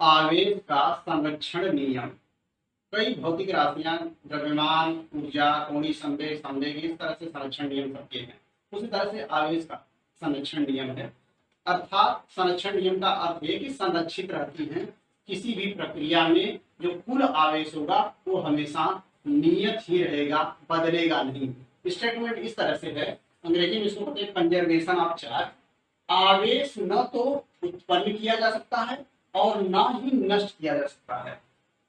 आवेश का संरक्षण नियम। कई भौतिक राशियां, द्रव्यमान, ऊर्जा, कोणीय संवेग, संवेग इस तरह से संरक्षण नियम सबके हैं। उसी तरह से आवेश का संरक्षण नियम है। अर्थात संरक्षण नियम का अर्थ है कि संरक्षित रहती हैं किसी भी प्रक्रिया में। जो कुल आवेश होगा वो हमेशा नियत ही रहेगा, बदलेगा नहीं। स्टेटमेंट इस तरह से है, अंग्रेजी में इसको कहते हैं कंजर्वेशन ऑफ चार्ज। आवेश न तो उत्पन्न किया जा सकता है और ना ही नष्ट किया जा सकता है।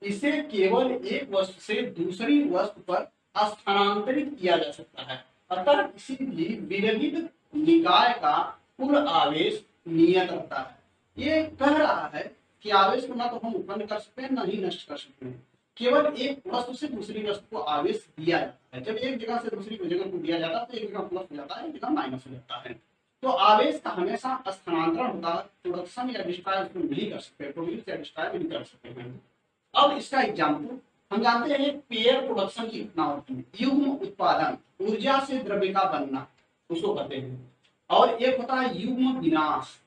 इसे केवल एक वस्तु से दूसरी वस्तु पर स्थानांतरित किया जा सकता है। अतः किसी भी विविध निकाय का कुल आवेश नियत रहता है। ये कह रहा है कि आवेश को ना तो हम उत्पन्न कर सकते हैं ना ही नष्ट कर सकते हैं। केवल एक वस्तु से दूसरी वस्तु को आवेश दिया जाता है। जब एक जगह से दूसरी जगह को दिया जाता है तो एक जगह प्लस हो जाता है, एक जगह माइनस हो जाता है। तो आवेश का हमेशा स्थानांतरण होता है। प्रोडक्शन या डिस्ट्रॉय उसको नहीं कर सकते, प्रोड्यूस या डिस्ट्रॉय नहीं कर सकते हैं। अब इसका एग्जाम्पल हम जानते हैं, पेयर प्रोडक्शन की घटना होती है। युग्म उत्पादन, ऊर्जा से द्रव्य का बनना, उसको कहते हैं। और एक होता है युग्म विनाश,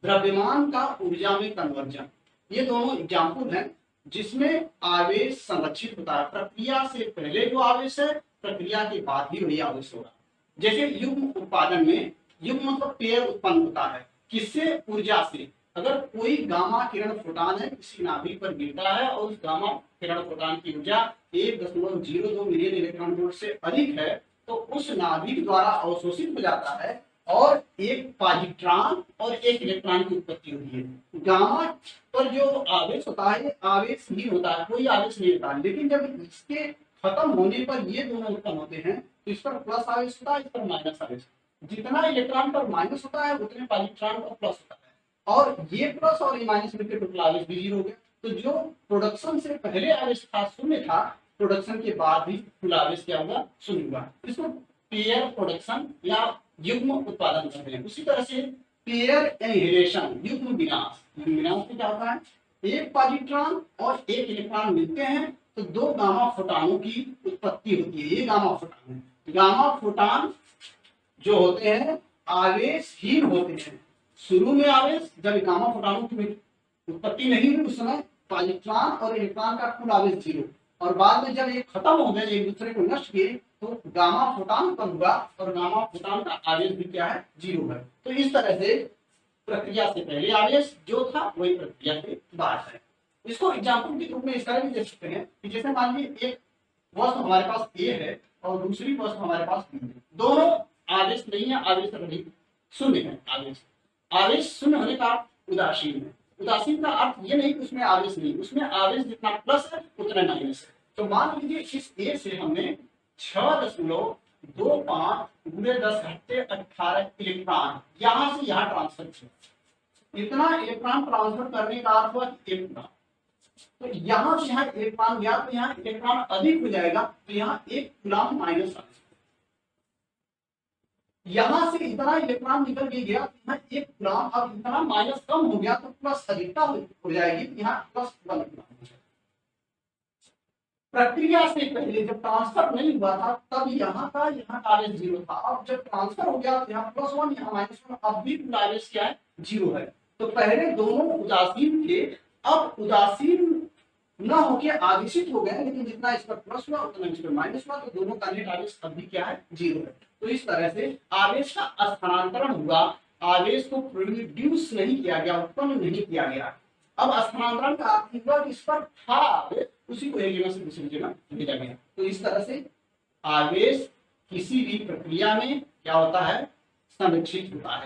द्रव्यमान का ऊर्जा में कन्वर्जन। ये दोनों एग्जाम्पल हैं जिसमें आवेश संरक्षित होता है। प्रक्रिया से पहले जो आवेश है, प्रक्रिया के बाद भी वही आवेश होगा। जैसे युग्म उत्पादन में युग्म मतलब पेयर उत्पन्न होता है। किससे? ऊर्जा से। अगर कोई गामा किरण फोटॉन है, किसी नाभिक पर गिरता है और उस गामा किरण फोटॉन की ऊर्जा 1.02 मिलियन इलेक्ट्रॉन वोल्ट से अधिक है, तो उस नाभिक द्वारा अवशोषित हो जाता है और एक पॉजिट्रॉन और एक इलेक्ट्रॉन की उत्पत्ति होती है। गामा पर जो आवेश होता है, ये आवेश ही होता है, कोई आवेश नहीं होता। लेकिन जब इसके खत्म होने पर ये दोनों उत्पन्न होते हैं, तो इस पर प्लस आवेश होता है, इस पर माइनस आवेश। जितना इलेक्ट्रॉन पर माइनस होता है उतने पॉजिट्रॉन पर प्लस होता है, और ये प्लस और ये माइनस मिलकर टोटल आवेश भी 0 हो गया। तो जो प्रोडक्शन से पहले आवेश था शून्य था, प्रोडक्शन के बाद भी कुल आवेश क्या होगा? शून्य होगा। इसको पेयर प्रोडक्शन या युग्म उत्पादन कहते हैं। उसी तरह से पेयर एनिहिलेशन, युग्म विनाश। युग्म विनाश में क्या होता है? एक पॉजिट्रॉन और एक इलेक्ट्रॉन मिलते हैं तो दो गामा फोटॉनों की उत्पत्ति होती है। ये गामा फोटॉन है। गामा फोटॉन जो होते हैं आवेशहीन होते हैं। शुरू में आवेश, जब गामा फोटॉनों की उत्पत्ति नहीं हुई उस समय पॉजिट्रॉन और इलेक्ट्रॉन का कुल आवेश 0, और बाद में जब ये खत्म हो गए, एक दूसरे को नष्ट किए, तो गामा फोटॉन उत्पन्न हुआ और गामा फोटॉन का आवेश भी क्या है? 0 है। तो इस तरह से प्रक्रिया से पहले आवेश जो था वही प्रक्रिया के बाद है। इसको एग्जाम्पल के रूप में इस तरह भी दे सकते हैं कि जैसे मान लीजिए एक वस्तु हमारे पास ए है और दूसरी वस्तु हमारे पास बी है। दोनों आवेश नहीं है, आवेश रहित शून्य है। आवेश शून्य होने का उदासीन है। उदासीन का अर्थ ये नहीं कि उसमें आवेश नहीं, उसमें आवेश जितना प्लस है उतना माइनस है। तो मान लीजिए इस ए से हमने 6.25 × 10⁻18 इलेक्ट्रॉन यहां से यहां ट्रांसफर किया। इतना इलेक्ट्रॉन ट्रांसफर करने का अर्थ हुआ एक ग्राम। तो यहां से यहां इलेक्ट्रॉन गया तो यहाँ इलेक्ट्रॉन अधिक हो जाएगा, तो यहाँ 1 कूलम माइनस। यहां से इतना इलेक्ट्रॉन निकल के गया, यहाँ 1 कूलम, अब इतना माइनस कम हो गया तो प्लस अधिकता हो जाएगी, तो यहाँ +1 कूलम। प्रक्रिया से पहले जब ट्रांसफर नहीं हुआ था तब यहाँ का आवेश 0 था। अब जब ट्रांसफर हो गया तो यहाँ +1 यहाँ -1, अब भी कुल आवेश क्या है? 0 है। तो पहले दोनों उदासीन थे, अब उदासीन न होके आवेशित हो गए, लेकिन जितना इस पर प्लस हुआ उतना इस पर माइनस हुआ, तो दोनों का नेट आवेश अब भी क्या है? 0 है। तो इस तरह से आवेश का स्थानांतरण हुआ, आवेश को प्रोड्यूस नहीं किया गया, उत्पन्न नहीं किया गया। अब स्थानांतरण का अर्थ हुआ कि इस पर था आवेश, उसी को एक जगह से दूसरी जगह भेजा गया। तो इस तरह से आवेश किसी भी प्रक्रिया में क्या होता है? संरक्षित होता है।